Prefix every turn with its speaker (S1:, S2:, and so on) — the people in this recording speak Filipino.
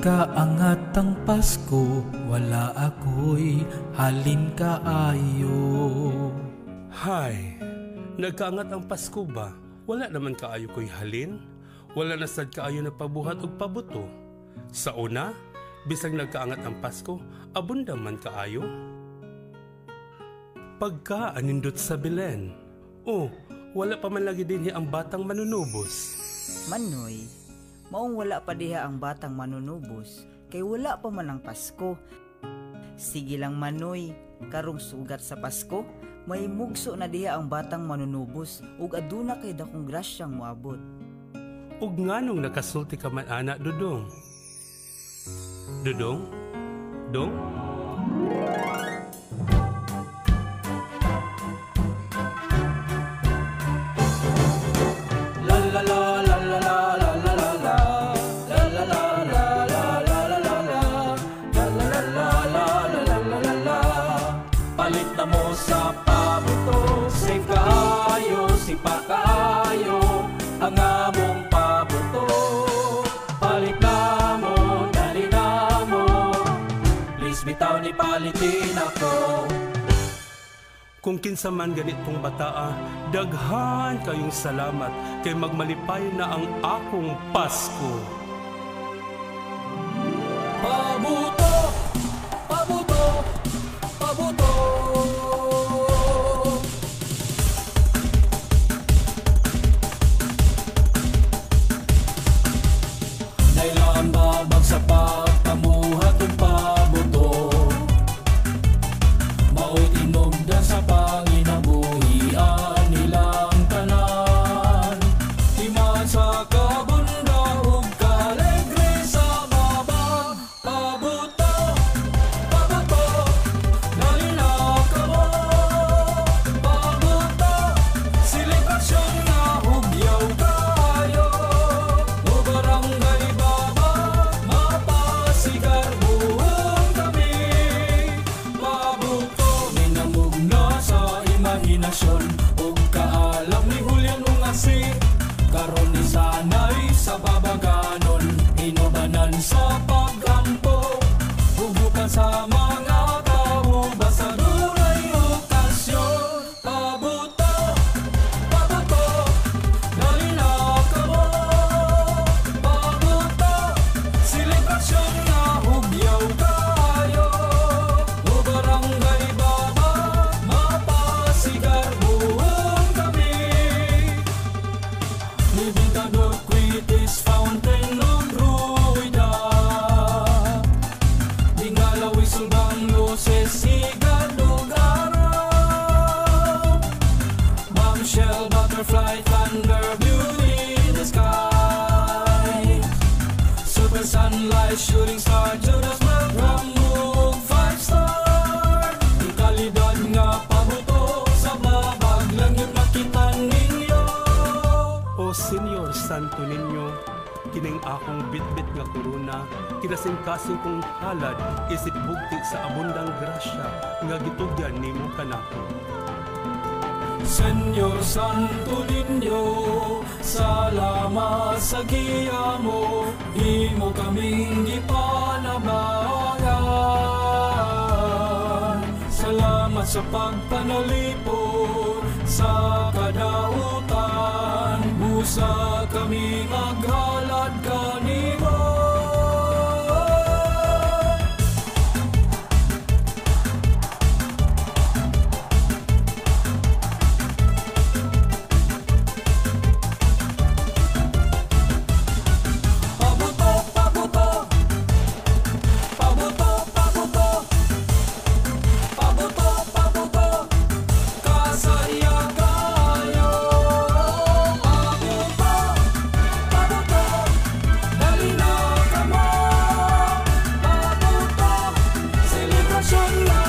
S1: Nagkaangat ang Pasko, wala ako'y halin kaayo.
S2: Hay, nagkaangat ang Pasko ba? Wala naman kaayo ko'y halin. Wala na sad kaayo na pabuhat o pabuto. Sa una, bisag nagkaangat ang Pasko, abunda man kaayo. Pagka anindot sa Belen, wala pa man lagi din ang batang manunubos.
S3: Manoy, maong wala pa diha ang batang manunubos, kay wala pa man ang Pasko. Sige lang Manoy, karong sugat sa Pasko, may mugso na diha ang batang manunubos, ug aduna kay dakong grasyang moabot.
S2: Ug nganong nakasulti ka man ana, Dudong? Dudong? Dong?
S1: La la la la la la la la la la. La la la la la la la la la. La la la la la la la la la. Palit na mo sa pabuto, safe kaayo, sipa kaayo, ang among pabuto. Palit na mo, dali na mo, please bitaw ni palitin ako.
S2: Kung kinsa man ganitong bataa, daghan kayong salamat kay magmalipay na ang akong Pasko.
S1: Pabuto, pabuto, pabuto. Nailaan babag sa pagpamuhat ng pabuto. Mao'y tinugdan sa panginabuhian nilang tanan. Timan sa kabunda ug kalegre sa babag. Pabuto, pabuto, dali na kamo. Pabuto, selebrasyon na hugyaw kayo. O barangay babag, mapasigar buong kami. Pabuto, minamugna sa imahinasyon ug kaalam ni Julian Ungasi. Karon ni sanay sa babaganon, inubanan sa pagkampo, hugukan sa mga tao, basta dunay okasyon. Pabuto, pabuto, dali na kamo. Pabuto, selebrasyon na hugyaw kayo. O barangay babag, mapasigar buong kami. Libintador Quitis, Fountain of Ruida, Dingalawi, Sulbang, Luces, Sigad, Araw, Bombshell, Butterfly, Thunder, Beauty in the Sky, Super Sunlight, Shooting Star, Judas, Rambo, 5-star. Ang kalidad nga pabuto, sa babag lang yung makita ninyo.
S2: O Senyor Santo Niño, kining akong bitbit nga korona, kinasing-kasing kong halad, isip bugti sa abundang grasya, nga gitugyan nimo kanako.
S1: Senyor Santo Niño, salamat sa giya mo, imo kaming gipanabangan. Salamat sa pagpanalipod sa kadautan, busa kami maghalad kanimo. Pabuto, pabuto, pabuto, pabuto, pabuto, pabuto, kasaya kayo. Pabuto, pabuto, dali na kamo. Pabuto, selebrasyon na